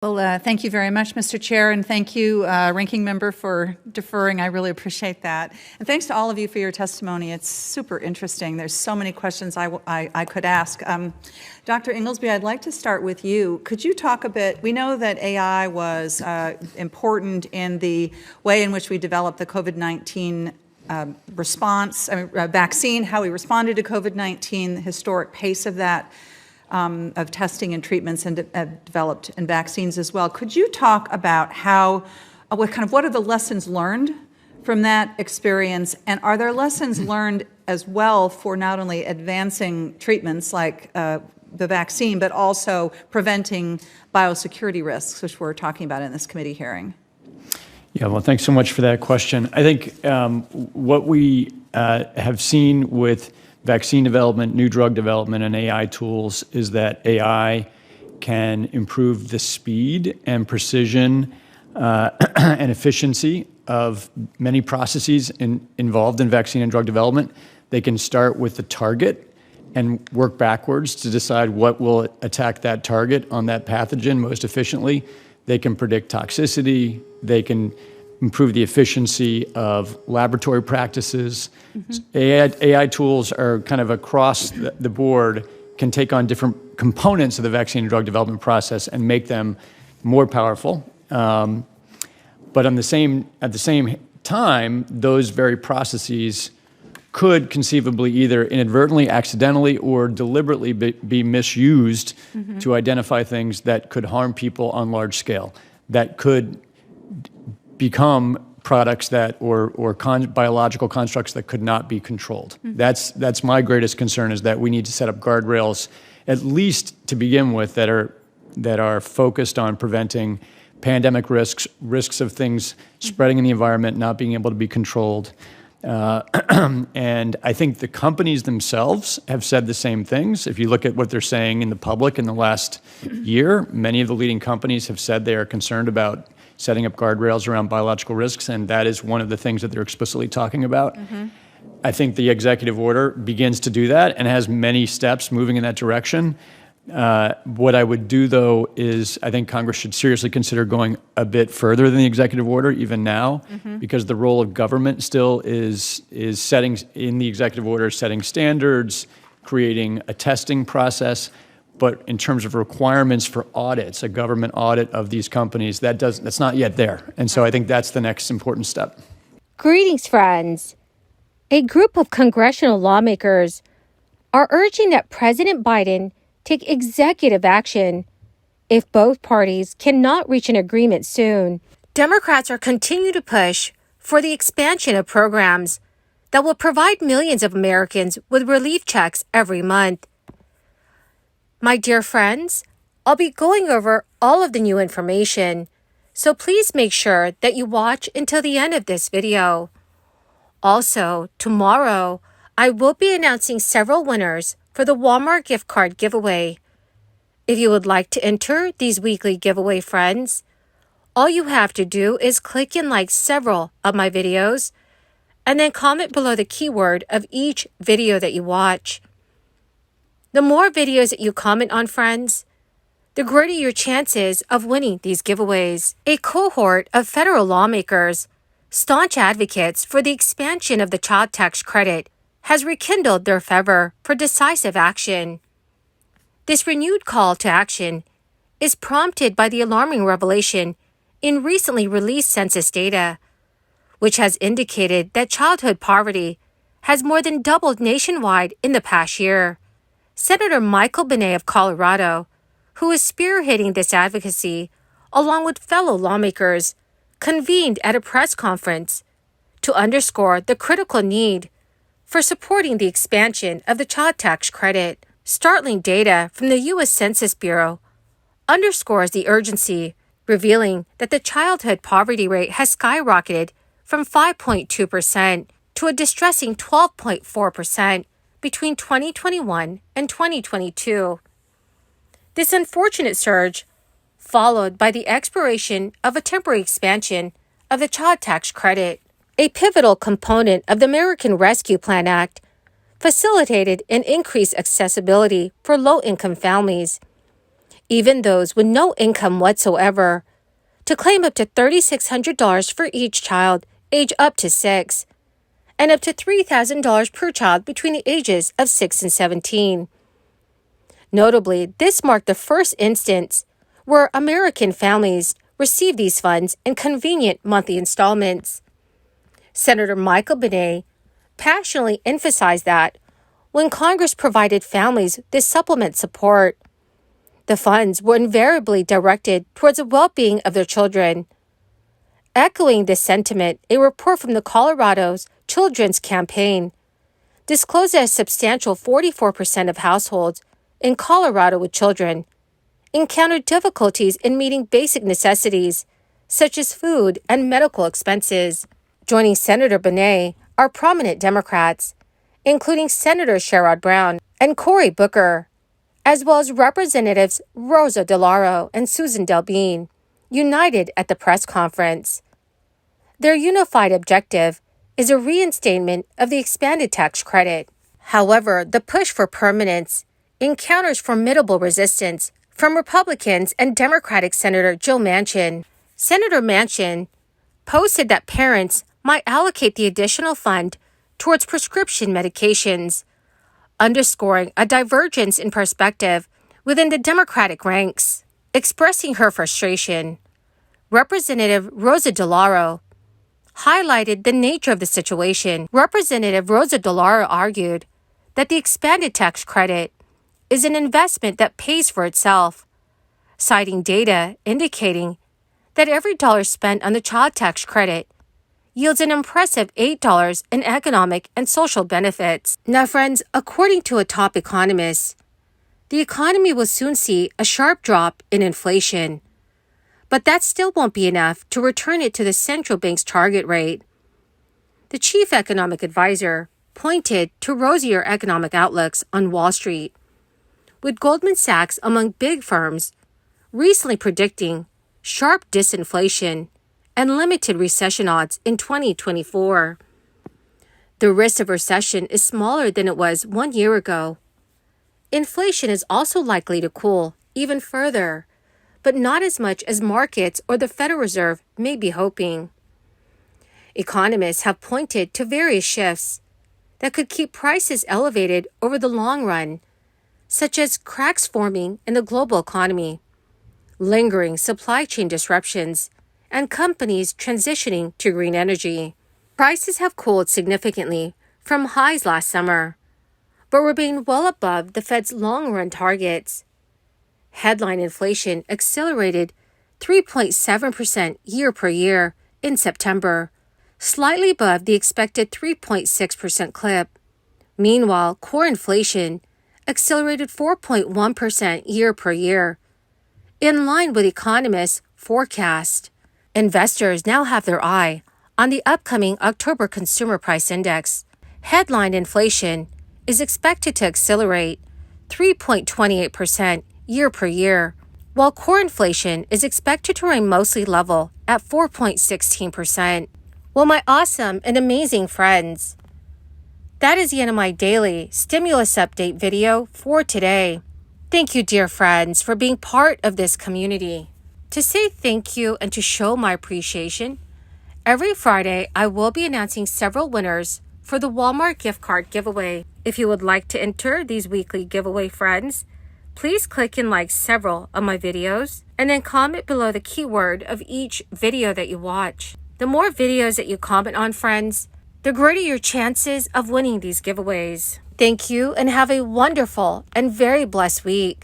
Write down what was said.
Well, thank you very much, Mr. Chair, and thank you, Ranking Member, for deferring. I really appreciate that. And thanks to all of you for your testimony. It's super interesting. There's so many questions I could ask. Dr. Inglesby, I'd like to start with you. Could you talk a bit? We know that AI was important in the way in which we developed the COVID-19 vaccine, how we responded to COVID-19, the historic pace of that. Of testing and treatments and developed and vaccines as well. Could you talk about how, what are the lessons learned from that experience, and are there lessons learned as well for not only advancing treatments like the vaccine, but also preventing biosecurity risks, which we're talking about in this committee hearing? Yeah, well, thanks so much for that question. I think what we have seen with vaccine development, new drug development, and AI tools is that AI can improve the speed and precision and efficiency of many processes involved in vaccine and drug development. They can start with the target and work backwards to decide what will attack that target on that pathogen most efficiently. They can predict toxicity. They can improve the efficiency of laboratory practices. AI tools are kind of across the board, can take on different components of the vaccine and drug development process and make them more powerful. But at the same time, those very processes could conceivably either inadvertently, accidentally, or deliberately be misused to identify things that could harm people on large scale, that could become products that or biological constructs that could not be controlled. That's my greatest concern, is that we need to set up guardrails, at least to begin with, that are focused on preventing pandemic risks of things spreading in the environment, not being able to be controlled. And I think the companies themselves have said the same things. If you look at what they're saying in the public in the last year, many of the leading companies have said they are concerned about setting up guardrails around biological risks, and that is one of the things that they're explicitly talking about. I think the executive order begins to do that and has many steps moving in that direction. What I would do, though, is I think Congress should seriously consider going a bit further than the executive order, even now, because the role of government still is setting, in the executive order, setting standards, creating a testing process. But in terms of requirements for audits, a government audit of these companies, that's not yet there. And so I think that's the next important step. Greetings, friends. A group of congressional lawmakers are urging that President Biden take executive action if both parties cannot reach an agreement soon. Democrats are continuing to push for the expansion of programs that will provide millions of Americans with relief checks every month. My dear friends, I'll be going over all of the new information, so please make sure that you watch until the end of this video. Also, tomorrow, I will be announcing several winners for the Walmart gift card giveaway. If you would like to enter these weekly giveaway, friends, all you have to do is click and like several of my videos, and then comment below the keyword of each video that you watch. The more videos that you comment on, friends, the greater your chances of winning these giveaways. A cohort of federal lawmakers, staunch advocates for the expansion of the child tax credit, has rekindled their fervor for decisive action. This renewed call to action is prompted by the alarming revelation in recently released census data, which has indicated that childhood poverty has more than doubled nationwide in the past year. Senator Michael Bennet of Colorado, who is spearheading this advocacy, along with fellow lawmakers, convened at a press conference to underscore the critical need for supporting the expansion of the child tax credit. Startling data from the U.S. Census Bureau underscores the urgency, revealing that the childhood poverty rate has skyrocketed from 5.2% to a distressing 12.4%. Between 2021 and 2022. This unfortunate surge, followed by the expiration of a temporary expansion of the child tax credit, a pivotal component of the American Rescue Plan Act, facilitated an increased accessibility for low-income families. even those with no income whatsoever, to claim up to $3,600 for each child, age up to 6, and up to $3,000 per child between the ages of 6 and 17. Notably, this marked the first instance where American families received these funds in convenient monthly installments. Senator Michael Benet passionately emphasized that when Congress provided families this supplement support, the funds were invariably directed towards the well-being of their children. Echoing this sentiment, a report from the Colorado's Children's Campaign disclosed that a substantial 44% of households in Colorado with children encountered difficulties in meeting basic necessities such as food and medical expenses. Joining Senator Benet are prominent Democrats, including Senator Sherrod Brown and Cory Booker, as well as Representatives Rosa DeLauro and Susan Delbene, united at the press conference. Their unified objective is a reinstatement of the expanded tax credit. However, the push for permanence encounters formidable resistance from Republicans and Democratic Senator Joe Manchin. Senator Manchin posted that parents might allocate the additional fund towards prescription medications, underscoring a divergence in perspective within the Democratic ranks. Expressing her frustration, Representative Rosa DeLauro highlighted the nature of the situation. Representative Rosa DeLauro argued that the expanded tax credit is an investment that pays for itself, citing data indicating that every dollar spent on the child tax credit yields an impressive $8 in economic and social benefits. Now, friends, according to a top economist, the economy will soon see a sharp drop in inflation, but that still won't be enough to return it to the central bank's target rate. The chief economic advisor pointed to rosier economic outlooks on Wall Street, with Goldman Sachs among big firms recently predicting sharp disinflation and limited recession odds in 2024. The risk of recession is smaller than it was 1 year ago. Inflation is also likely to cool even further, but not as much as markets or the Federal Reserve may be hoping. Economists have pointed to various shifts that could keep prices elevated over the long run, such as cracks forming in the global economy, lingering supply chain disruptions, and companies transitioning to green energy. Prices have cooled significantly from highs last summer, but remain well above the Fed's long-run targets. Headline inflation accelerated 3.7% year per year in September, slightly above the expected 3.6% clip. Meanwhile, core inflation accelerated 4.1% year per year, in line with economists' forecast. Investors now have their eye on the upcoming October Consumer Price Index. Headline inflation is expected to accelerate 3.28% year per year, while core inflation is expected to remain mostly level at 4.16%. Well, my awesome and amazing friends, that is the end of my daily stimulus update video for today. Thank you, dear friends, for being part of this community. To say thank you and to show my appreciation, every Friday I will be announcing several winners for the Walmart gift card giveaway. If you would like to enter these weekly giveaway, friends, please click and like several of my videos and then comment below the keyword of each video that you watch. The more videos that you comment on, friends, the greater your chances of winning these giveaways. Thank you and have a wonderful and very blessed week.